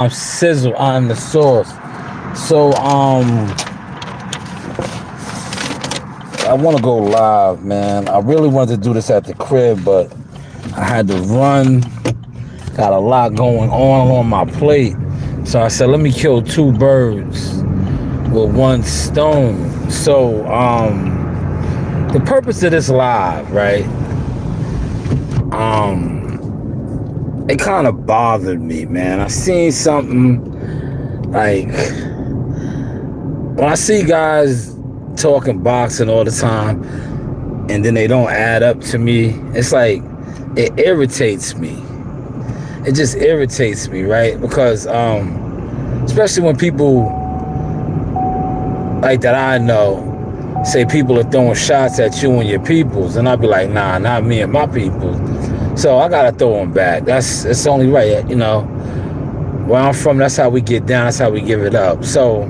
I'm Sizzle. I'm the source. So, I want to go live, man. I really wanted to do this at the crib, but I had to run. Got a lot going on my plate. So I said, let me kill two birds with one stone. So, the purpose of this live, right? It kind of bothered me, man. I seen something like when I see guys talking boxing all the time and then they don't add up to me, it's like it irritates me. It just irritates me, right? Because especially when people like that I know say people are throwing shots at you and your peoples, and I'll be like, nah, not me and my people. So I gotta throw them back. It's only right, you know. Where I'm from, that's how we get down. That's how we give it up. So,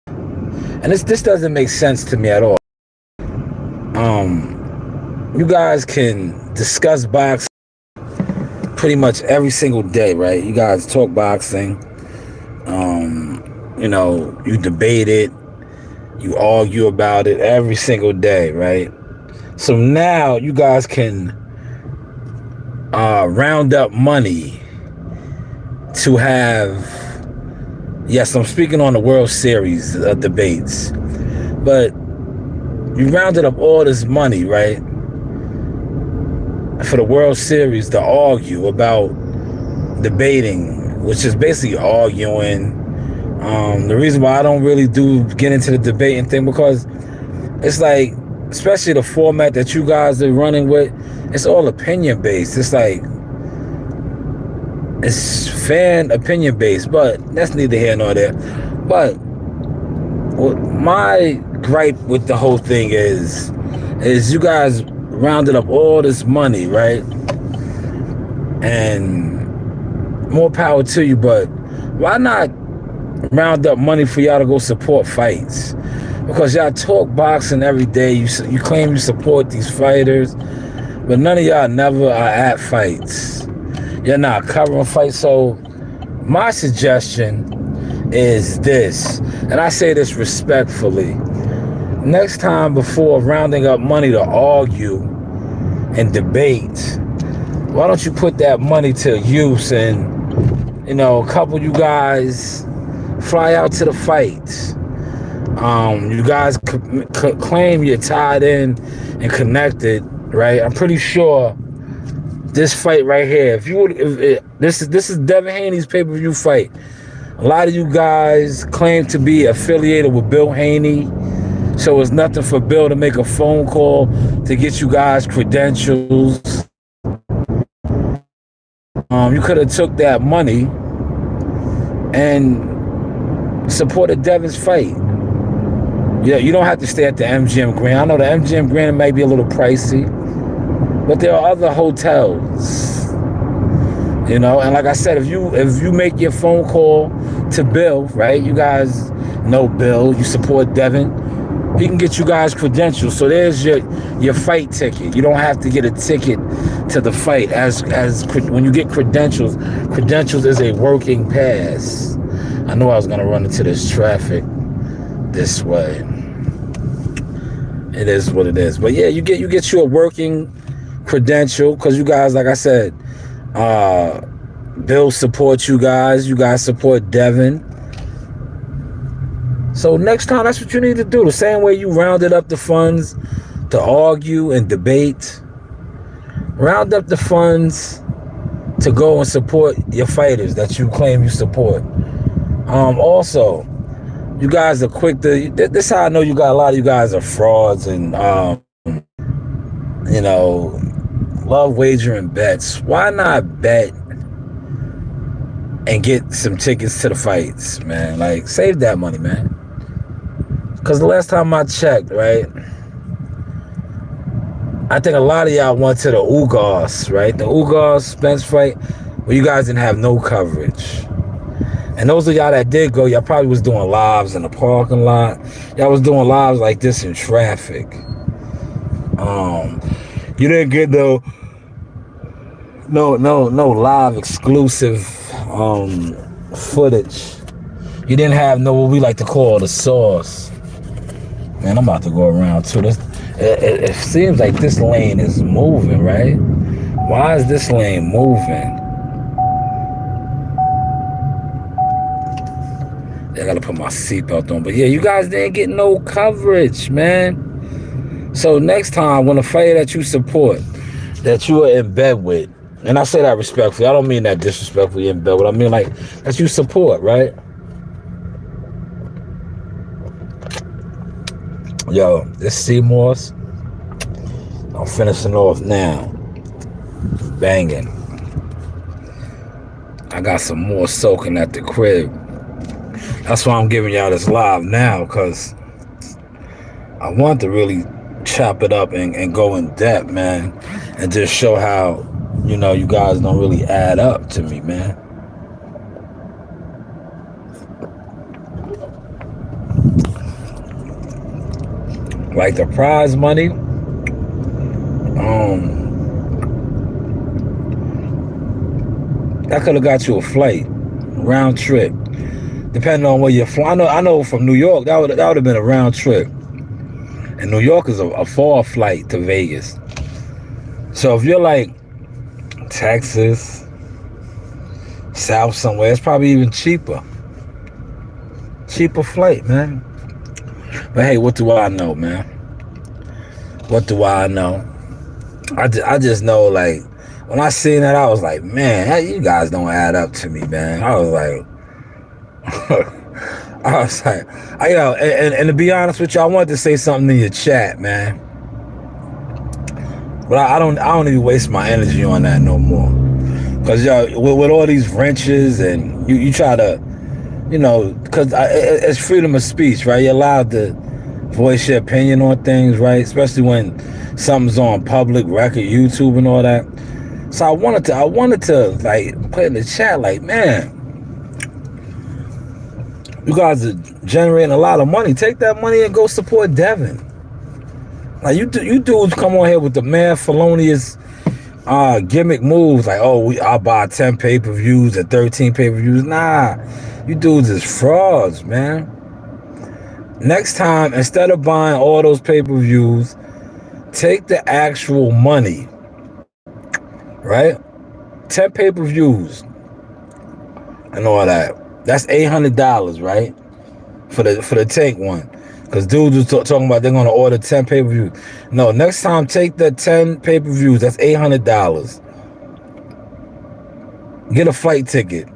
and this doesn't make sense to me at all. You guys can discuss boxing pretty much every single day, right? You guys talk boxing. You know, you debate it. You argue about it every single day, right? So now you guys can round up money to have, yes, I'm speaking on the World Series debates, but you rounded up all this money, right, for the World Series to argue about debating, which is basically arguing. The reason why I don't really get into the debating thing, because it's like, especially the format that you guys are running with, it's all opinion based. It's like, it's fan opinion based, but that's neither here nor there. But my gripe with the whole thing is you guys rounded up all this money, right? And more power to you, but why not round up money for y'all to go support fights? Because y'all talk boxing every day. You claim you support these fighters, but none of y'all never are at fights. You're not covering fights. So my suggestion is this, and I say this respectfully. Next time, before rounding up money to argue and debate, why don't you put that money to use and, you know, a couple of you guys fly out to the fights. You guys claim you're tied in and connected, right? I'm pretty sure this fight right here, this is Devin Haney's pay-per-view fight. A lot of you guys claim to be affiliated with Bill Haney, so it's nothing for Bill to make a phone call to get you guys credentials. You could have took that money and supported Devin's fight. Yeah, you don't have to stay at the MGM Grand. I know the MGM Grand might be a little pricey, but there are other hotels, you know. And like I said, if you make your phone call to Bill, right? You guys know Bill. You support Devin. He can get you guys credentials. So there's your fight ticket. You don't have to get a ticket to the fight. As when you get credentials is a working pass. I knew I was gonna run into this traffic this way. It is what it is. But yeah, you get you a working credential, because you guys, like I said, Bill supports you guys. You guys support Devin. So next time, that's what you need to do. The same way you rounded up the funds to argue and debate, round up the funds to go and support your fighters that you claim you support. Also, you guys are quick to, this is how I know a lot of you guys are frauds and, you know, love wagering bets. Why not bet and get some tickets to the fights, man? Like, save that money, man. Because the last time I checked, right, I think a lot of y'all went to the Ugas, right? The Ugas Spence fight, where you guys didn't have no coverage. And those of y'all that did go, y'all probably was doing lives in the parking lot. Y'all was doing lives like this in traffic. You didn't get no live exclusive footage. You didn't have no what we like to call the source. Man, I'm about to go around too. It seems like this lane is moving, right? Why is this lane moving? I gotta put my seatbelt on. But yeah, you guys didn't get no coverage, man. So next time, when a fighter that you support, that you are in bed with, and I say that respectfully, I don't mean that disrespectfully in bed with, I mean like that you support, right? Yo, this Seymour's, I'm finishing off now. Banging. I got some more soaking at the crib. That's why I'm giving y'all this live now, because I want to really chop it up and go in depth, man, and just show how, you know, you guys don't really add up to me, man. Like the prize money, that could have got you a flight, round trip, depending on where you're flying. I know from New York, that would have been a round trip. And New York is a far flight to Vegas. So if you're like Texas, South somewhere, it's probably even cheaper. Cheaper flight, man. But hey, what do I know, man? What do I know? I just know, like, when I seen that, I was like, man, you guys don't add up to me, man. I was like, you know, and to be honest with you, I wanted to say something in your chat, man. But I don't even waste my energy on that no more. Cause yo, with all these wrenches and you try to, you know, cause it's freedom of speech, right? You're allowed to voice your opinion on things, right? Especially when something's on public record, YouTube and all that. So I wanted to like put in the chat, like, man, you guys are generating a lot of money. Take that money and go support Devin. Like you dudes come on here with the mad felonious gimmick moves, like, oh, I'll buy 10 pay-per-views and 13 pay-per-views. Nah, you dudes is frauds, man. Next time, instead of buying all those pay-per-views, take the actual money, right? 10 pay-per-views and all that. That's $800, right? For the Tank one. Because dudes was talking about they're going to order 10 pay-per-views. No, next time, take the 10 pay-per-views. That's $800. Get a flight ticket.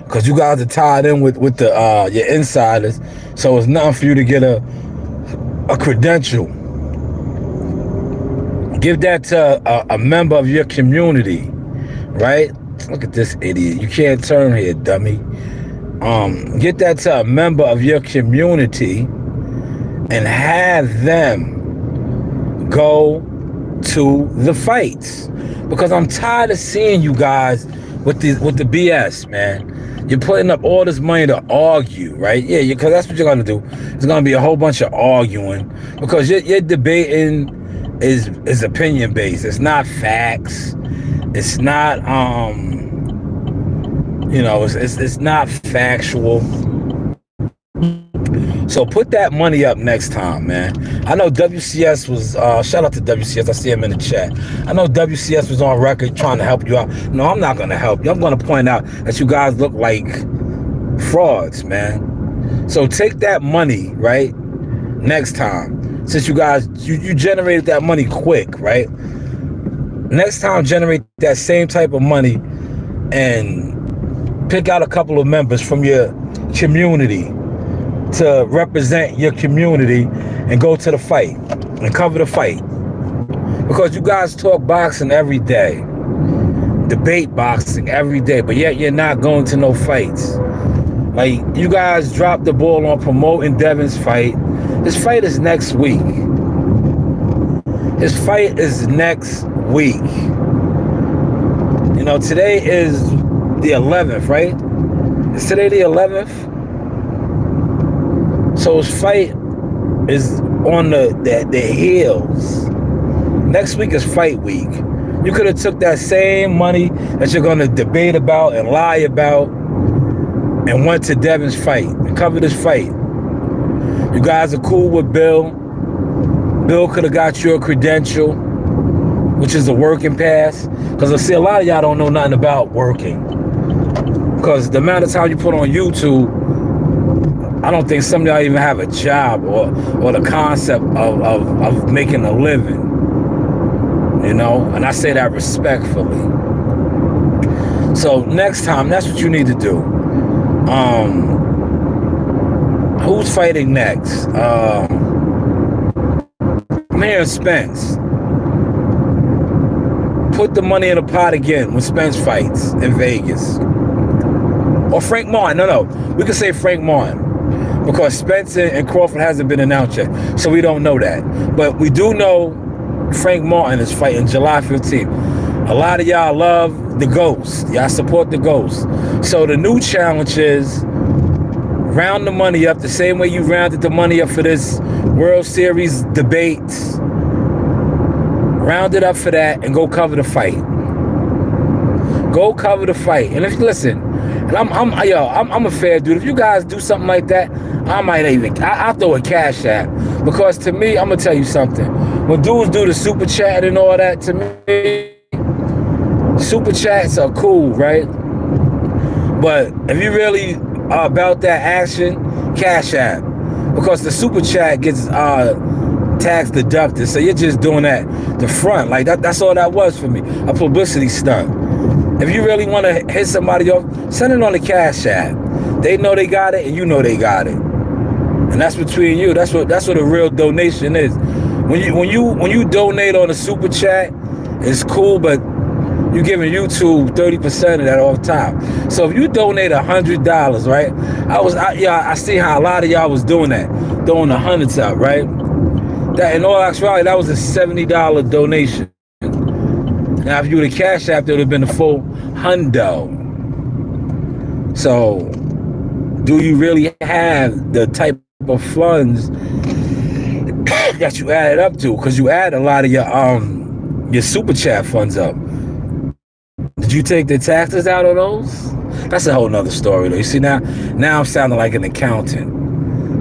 Because you guys are tied in with the your insiders. So it's nothing for you to get a credential. Give that to a member of your community, right? Look at this idiot. You can't turn here, dummy. Get that to a member of your community and have them go to the fights. Because I'm tired of seeing you guys with the BS, man. You're putting up all this money to argue, right? Yeah, because that's what you're gonna do. It's gonna be a whole bunch of arguing because your debating is opinion based. It's not facts. It's not you know, it's not factual. So put that money up next time, man. I know WCS was, shout out to WCS. I see him in the chat. I know WCS was on record trying to help you out. No, I'm not going to help you. I'm going to point out that you guys look like frauds, man. So take that money, right, next time. Since you guys, you generated that money quick, right? Next time, generate that same type of money and pick out a couple of members from your community to represent your community and go to the fight and cover the fight. Because you guys talk boxing every day, debate boxing every day, but yet you're not going to no fights. Like, you guys dropped the ball on promoting Devin's fight. His fight is next week. His fight is next week. You know, today is the 11th, right? Is today the 11th? So his fight is on the heels. Next week is fight week. You could have took that same money that you're going to debate about and lie about and went to Devin's fight and covered his fight. You guys are cool with Bill. Bill could have got you a credential, which is a working pass. Because I see a lot of y'all don't know nothing about working. Because the amount of time you put on YouTube, I don't think some of y'all even have a job or the concept of making a living. You know, and I say that respectfully. So next time, that's what you need to do. Who's fighting next? I'm hearing Spence. Put the money in the pot again when Spence fights in Vegas. Or Frank Martin. No. We can say Frank Martin. Because Spence and Crawford hasn't been announced yet. So we don't know that. But we do know Frank Martin is fighting July 15th. A lot of y'all love the Ghost. Y'all support the Ghost. So the new challenge is round the money up the same way you rounded the money up for this World Series debates. Round it up for that and go cover the fight. Go cover the fight. And if you listen, and I'm a fair dude. If you guys do something like that, I might even I'll throw a cash app. Because to me, I'm gonna tell you something. When dudes do the super chat and all that, to me, super chats are cool, right? But if you really are about that action, cash app. Because the super chat gets tax deducted. So you're just doing that the front. Like that's all that was for me. A publicity stunt. If you really want to hit somebody off, send it on the cash app. They know they got it and you know they got it. And that's between you. That's what a real donation is. When you donate on a super chat, it's cool, but you're giving YouTube 30% of that off top. So if you donate $100, right? I see how a lot of y'all was doing that, throwing the hundreds out, right? That in all actuality, that was a $70 donation. Now, if you would have cash app, it would have been a full hundo. So, do you really have the type of funds that you added up to? Because you add a lot of your super chat funds up. Did you take the taxes out of those? That's a whole nother story, though. You see, now I'm sounding like an accountant.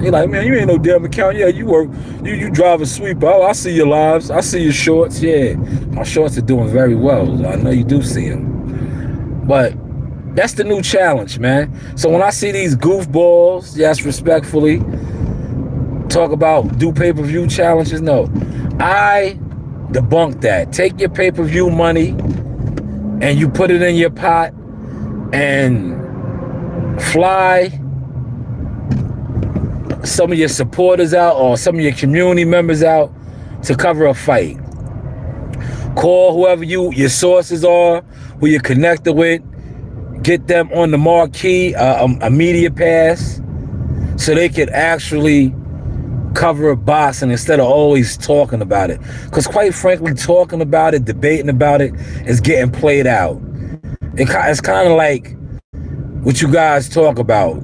You're like, man, you ain't no damn accountant. Yeah, you work, you drive a sweeper. Oh, I see your lives. I see your shorts. Yeah, my shorts are doing very well. I know you do see them. But that's the new challenge, man. So when I see these goofballs, yes, respectfully, talk about do pay-per-view challenges, no. I debunk that. Take your pay-per-view money and you put it in your pot and fly some of your supporters out or some of your community members out to cover a fight. Call whoever your sources are, who you're connected with, get them on the marquee, a media pass, so they could actually cover a boxing instead of always talking about it. Because quite frankly, talking about it, debating about it is getting played out. It's kind of like what you guys talk about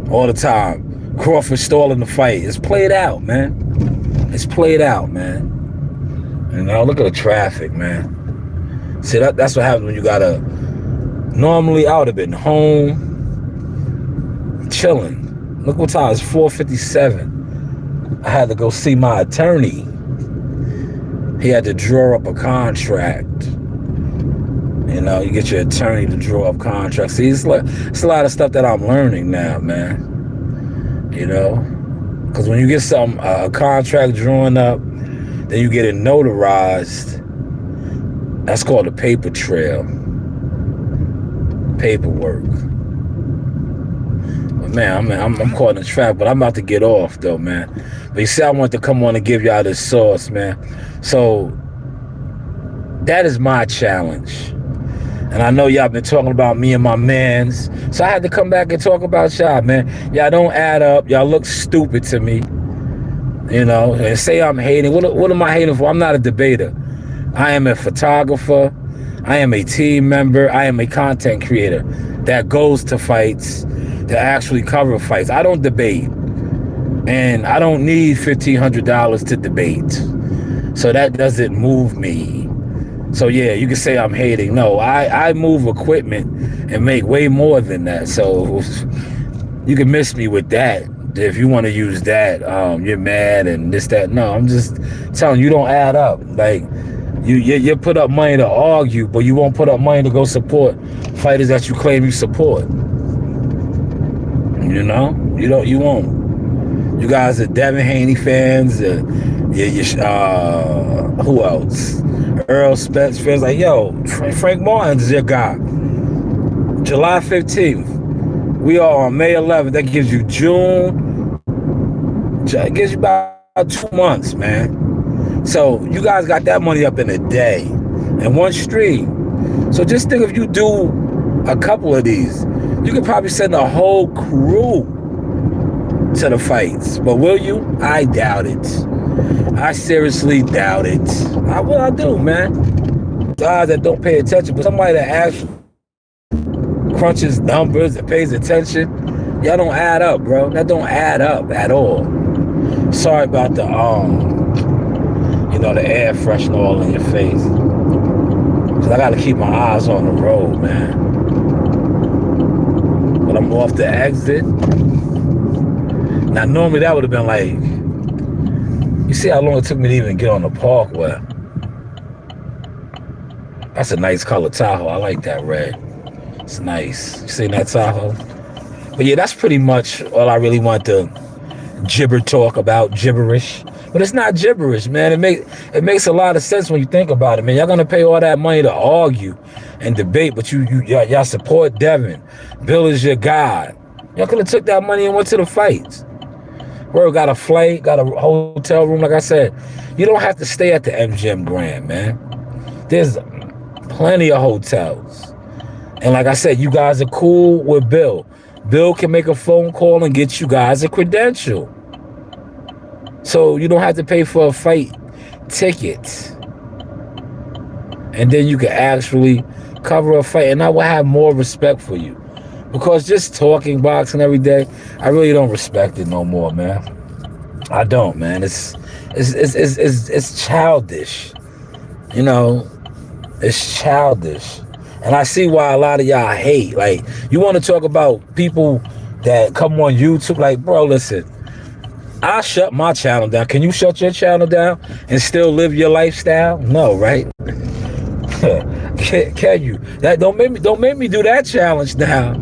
all the time. Crawford stalling the fight. It's played out, man. It's played out, man. And now look at the traffic, man. See, that's what happens when you gotta... Normally, I would have been home, chilling. Look what time, it's 4:57. I had to go see my attorney. He had to draw up a contract. You know, you get your attorney to draw up contracts. See, it's a lot of stuff that I'm learning now, man. You know? Because when you get a contract drawn up, then you get it notarized. That's called a paper trail. Paperwork. But man, I'm caught in the trap, but I'm about to get off though, man. But you see, I want to come on and give y'all this sauce, man. So that is my challenge. And I know y'all been talking about me and my mans. So I had to come back and talk about y'all, man. Y'all don't add up. Y'all look stupid to me. You know, and say I'm hating. What am I hating for? I'm not a debater. I am a photographer. I am a team member. I am a content creator that goes to fights, to actually cover fights. I don't debate. And I don't need $1,500 to debate. So that doesn't move me. So yeah, you can say I'm hating. No, I move equipment and make way more than that. So you can miss me with that. If you want to use that, you're mad and this, that. No, I'm just telling you, don't add up. Like you put up money to argue, but you won't put up money to go support fighters that you claim you support. You know, you won't. You guys are Devin Haney fans. Who else? Earl Spence fans. Like, yo, Frank Martin's is your guy. July 15th. We are on May 11th. That gives you June. It gives you about 2 months, man. So you guys got that money up in a day and one stream. So just think, if you do a couple of these, you could probably send a whole crew to the fights. But will you? I doubt it. I seriously doubt it. I do, man. Guys that don't pay attention, but somebody that actually crunches numbers and pays attention, y'all don't add up, bro. That don't add up at all. Sorry about the the air freshener all in your face. Cause I gotta keep my eyes on the road, man. But I'm off the exit. Now, normally that would have been like, you see how long it took me to even get on the parkway. That's a nice color Tahoe. I like that red. It's nice. You seen that Tahoe? But yeah, that's pretty much all I really want to talk about, gibberish. But it's not gibberish, man. It makes a lot of sense when you think about it, man. Y'all gonna pay all that money to argue and debate, but y'all support Devin. Bill is your guy. Y'all could have took that money and went to the fights. Where got a flight, got a hotel room. Like I said, you don't have to stay at the MGM Grand, man. There's plenty of hotels. And like I said, you guys are cool with Bill. Bill can make a phone call and get you guys a credential. So you don't have to pay for a fight ticket. And then you can actually cover a fight. And I will have more respect for you. Because just talking boxing every day, I really don't respect it no more, man. I don't, man. It's childish. You know, it's childish. And I see why a lot of y'all hate. Like, you want to talk about people that come on YouTube? Like, bro, listen, I'll shut my channel down. Can you shut your channel down and still live your lifestyle? No, right? Can you? That don't make me do that challenge now.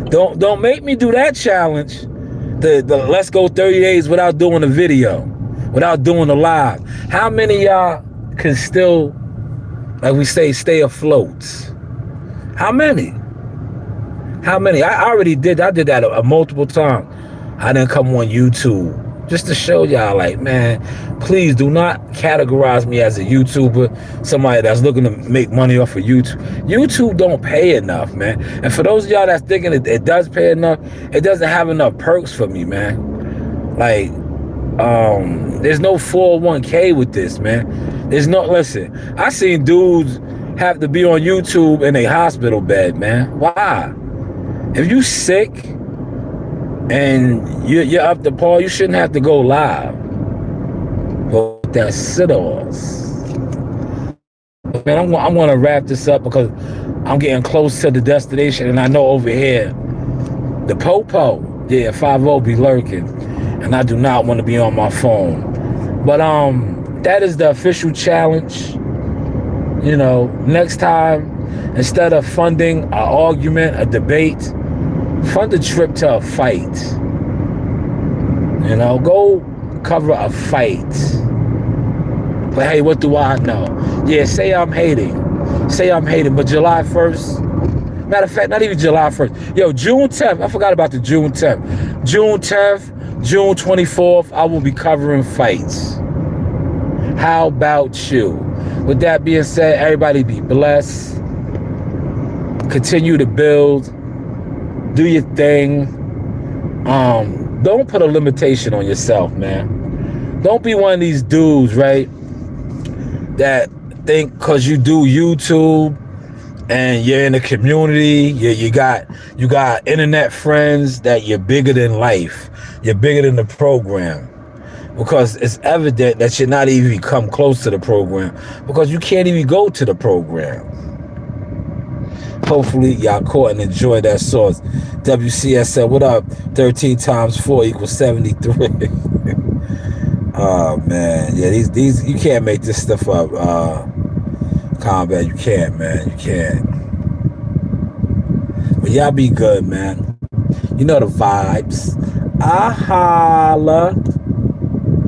Don't make me do that challenge. The let's go 30 days without doing a video, without doing a live. How many of y'all can still, like we say, stay afloat? How many? I already did. I did that a multiple times. I didn't come on YouTube just to show y'all, like, man, please do not categorize me as a YouTuber, somebody that's looking to make money off of YouTube. YouTube don't pay enough, man. And for those of y'all that's thinking it does pay enough, it doesn't have enough perks for me, man. Like, there's no 401k with this, man. There's no, listen, I seen dudes have to be on YouTube in a hospital bed, man. Why? If you sick and you're up to par, you shouldn't have to go live. But that sit-offs. Man, I'm going to wrap this up because I'm getting close to the destination, and I know over here, the Popo, yeah, 5-0 be lurking, and I do not want to be on my phone. But that is the official challenge. You know, next time, instead of funding an argument, a debate, fund a trip to a fight. You know, go cover a fight. But hey, what do I know? Yeah, say I'm hating. But July 1st, matter of fact, not even July 1st. Yo, June 10th, I forgot about the June 10th. June 10th, June 24th, I will be covering fights. How about you? With that being said, everybody be blessed. Continue to build. Do your thing. Don't put a limitation on yourself, man. Don't be one of these dudes, right, that think because you do YouTube and you're in the community, you got internet friends, that you're bigger than life. You're bigger than the program. because it's evident that you're not even come close to the program because you can't even go to the program. Hopefully y'all caught and enjoyed that source. WCS said, what up? 13 times 4 equals 73. Oh man, yeah, these you can't make this stuff up. Combat, you can't, man, you can't. But y'all be good, man. You know the vibes. I holla.